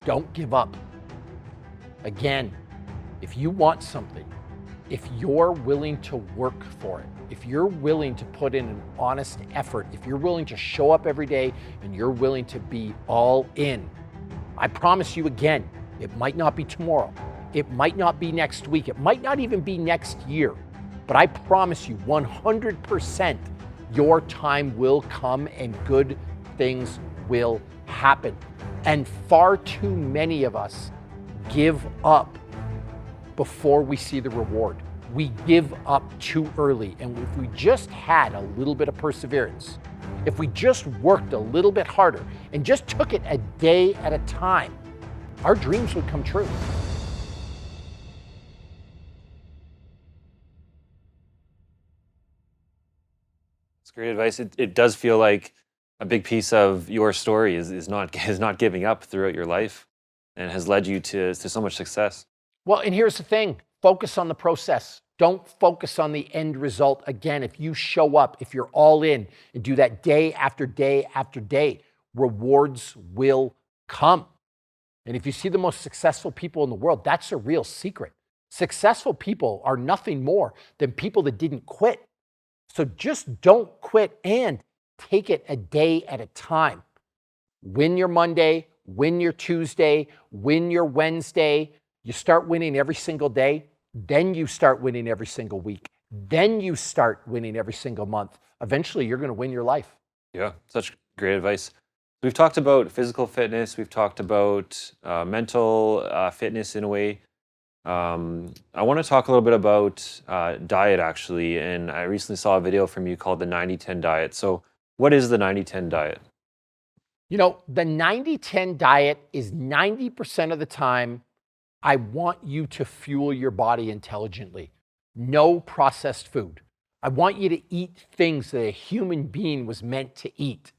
Don't give up. Again, if you want something, if you're willing to work for it, if you're willing to put in an honest effort, if you're willing to show up every day and you're willing to be all in, I promise you again, it might not be tomorrow. It might not be next week. It might not even be next year. But I promise you 100% your time will come and good things will happen. And far too many of us give up before we see the reward. We give up too early. And if we just had a little bit of perseverance, if we just worked a little bit harder and just took it a day at a time, our dreams would come true. It's great advice. It does feel like a big piece of your story is not giving up throughout your life, and has led you to so much success. Well, and here's the thing, focus on the process. Don't focus on the end result. Again, if you show up, if you're all in and do that day after day after day, rewards will come. And if you see the most successful people in the world, that's a real secret. Successful people are nothing more than people that didn't quit. So just don't quit and take it a day at a time. Win your Monday, win your Tuesday, win your Wednesday. You start winning every single day, then you start winning every single week. Then you start winning every single month. Eventually, you're going to win your life. Yeah, such great advice. We've talked about physical fitness. We've talked about mental fitness in a way. I want to talk a little bit about diet, actually. And I recently saw a video from you called the 90-10 diet. So what is the 90-10 diet? You know, the 90-10 diet is 90% of the time, I want you to fuel your body intelligently. No processed food. I want you to eat things that a human being was meant to eat.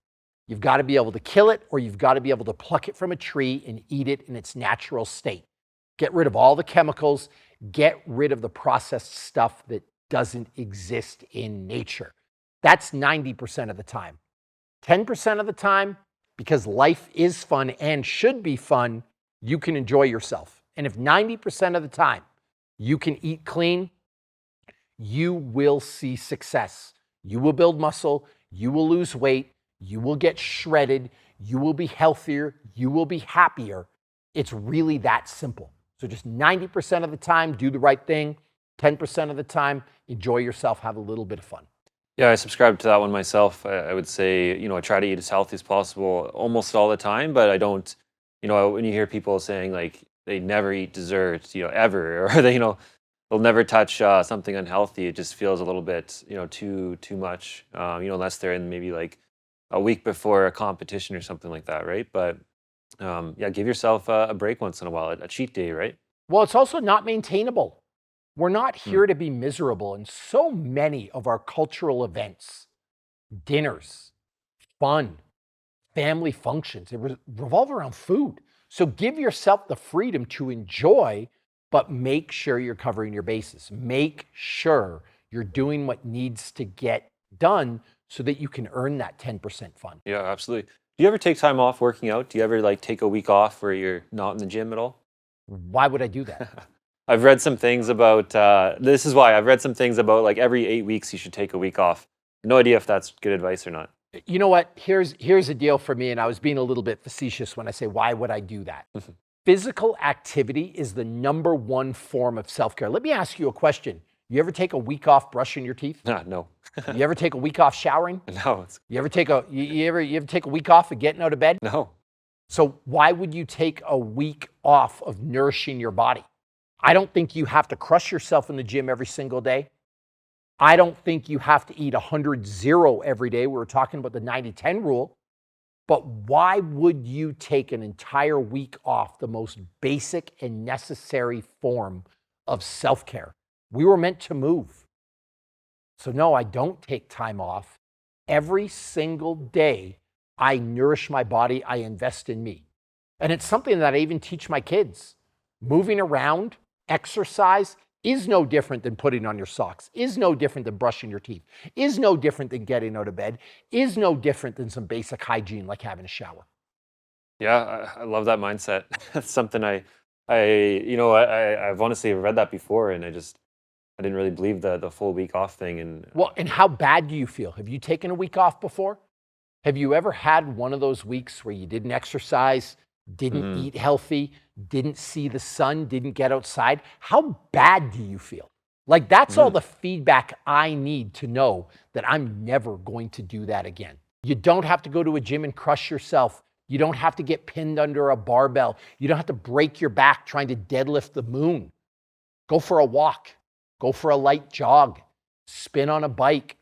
You've got to be able to kill it, or you've got to be able to pluck it from a tree and eat it in its natural state. Get rid of all the chemicals, get rid of the processed stuff that doesn't exist in nature. That's 90% of the time. 10% of the time, because life is fun and should be fun, you can enjoy yourself. And if 90% of the time you can eat clean, you will see success. You will build muscle, you will lose weight, you will get shredded, you will be healthier, you will be happier. It's really that simple. So just 90% of the time, do the right thing. 10% of the time, enjoy yourself, have a little bit of fun. Yeah, I subscribe to that one myself. I would say, I try to eat as healthy as possible almost all the time, but I don't, when you hear people saying like they never eat desserts, ever, or they'll never touch something unhealthy, it just feels a little bit, too much, unless they're in maybe like a week before a competition or something like that, right? But yeah, give yourself a break once in a while, a cheat day, right? Well, it's also not maintainable. We're not here to be miserable. And so many of our cultural events, dinners, fun, family functions, they revolve around food. So give yourself the freedom to enjoy, but make sure you're covering your bases. Make sure you're doing what needs to get done so that you can earn that 10% fun. Yeah, absolutely. Do you ever take time off working out? Do you ever like take a week off where you're not in the gym at all? Why would I do that? I've read some things about, this is why, I've read some things about like every 8 weeks you should take a week off. No idea if that's good advice or not. You know what? Here's a deal for me, and I was being a little bit facetious when I say, why would I do that? Physical activity is the number one form of self-care. Let me ask you a question. You ever take a week off brushing your teeth? No. You ever take a week off showering? No. You ever take a week off of getting out of bed? No. So why would you take a week off of nourishing your body? I don't think you have to crush yourself in the gym every single day. I don't think you have to eat 100-0 every day. We were talking about the 90-10 rule. But why would you take an entire week off, the most basic and necessary form of self-care? We were meant to move. So no, I don't take time off. Every single day, I nourish my body, I invest in me. And it's something that I even teach my kids. Moving around, exercise is no different than putting on your socks, is no different than brushing your teeth, is no different than getting out of bed, is no different than some basic hygiene like having a shower. Yeah, I love that mindset. That's something I've honestly read that before, and I didn't really believe the full week off thing. And Well, and how bad do you feel? Have you taken a week off before? Have you ever had one of those weeks where you didn't exercise, didn't mhm, eat healthy, didn't see the sun, didn't get outside? How bad do you feel? Like, that's all mhm. the feedback I need to know that I'm never going to do that again. You don't have to go to a gym and crush yourself. You don't have to get pinned under a barbell. You don't have to break your back trying to deadlift the moon. Go for a walk, go for a light jog, spin on a bike,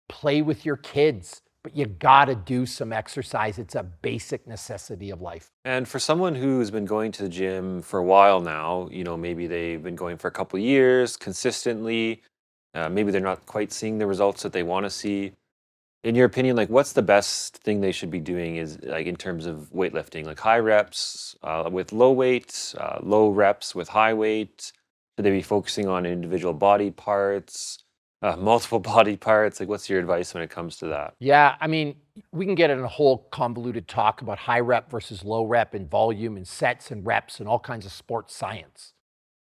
play with your kids, but you gotta do some exercise. It's a basic necessity of life. And for someone who's been going to the gym for a while now, maybe they've been going for a couple of years consistently. Maybe they're not quite seeing the results that they want to see. In your opinion, like what's the best thing they should be doing is like in terms of weightlifting, like high reps with low weight, low reps with high weight? Should they be focusing on individual body parts, multiple body parts? Like, what's your advice when it comes to that? Yeah, I mean, we can get in a whole convoluted talk about high rep versus low rep and volume and sets and reps and all kinds of sports science.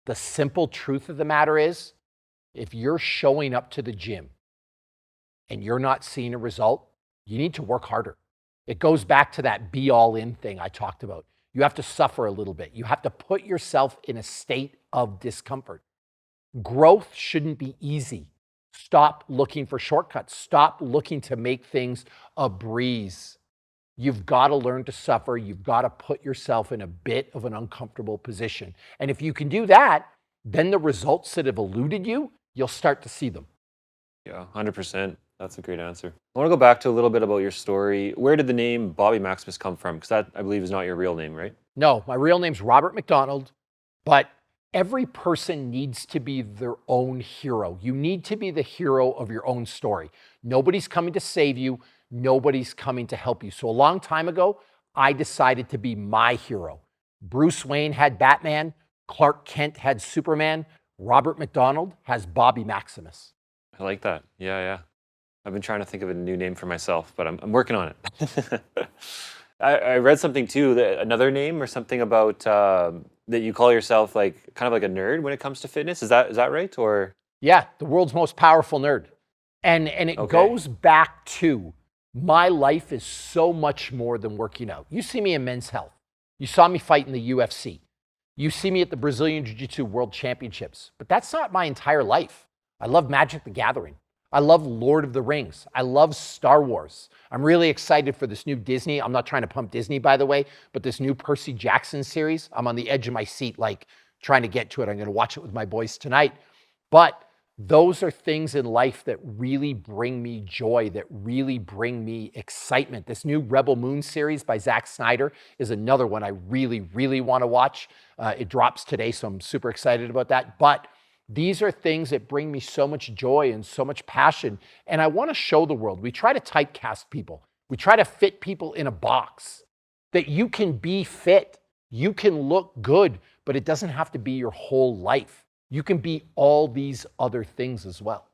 The simple truth of the matter is, if you're showing up to the gym and you're not seeing a result, you need to work harder. It goes back to that be all in thing I talked about. You have to suffer a little bit. You have to put yourself in a state of discomfort. Growth shouldn't be easy. Stop looking for shortcuts. Stop looking to make things a breeze. You've got to learn to suffer. You've got to put yourself in a bit of an uncomfortable position. And if you can do that, then the results that have eluded you, you'll start to see them. Yeah, 100%. That's a great answer. I want to go back to a little bit about your story. Where did the name Bobby Maximus come from? Because that, I believe, is not your real name, right? No, my real name's Robert McDonald, but every person needs to be their own hero. You need to be the hero of your own story. Nobody's coming to save you. Nobody's coming to help you. So a long time ago, I decided to be my hero. Bruce Wayne had Batman. Clark Kent had Superman. Robert McDonald has Bobby Maximus. I like that. Yeah, yeah. I've been trying to think of a new name for myself, but I'm working on it. I read something too, that another name or something about that you call yourself like kind of like a nerd when it comes to fitness. Is that right? Or Yeah, the world's most powerful nerd. And it okay. goes back to my life is so much more than working out. You see me in Men's Health. You saw me fight in the UFC. You see me at the Brazilian Jiu-Jitsu World Championships. But that's not my entire life. I love Magic the Gathering. I love Lord of the Rings. I love Star Wars. I'm really excited for this new Disney. I'm not trying to pump Disney, by the way, but this new Percy Jackson series. I'm on the edge of my seat, like trying to get to it. I'm going to watch it with my boys tonight. But those are things in life that really bring me joy, that really bring me excitement. This new Rebel Moon series by Zack Snyder is another one I really, really want to watch. It drops today, so I'm super excited about that. But these are things that bring me so much joy and so much passion. And I want to show the world. We try to typecast people. We try to fit people in a box that you can be fit. You can look good, but it doesn't have to be your whole life. You can be all these other things as well.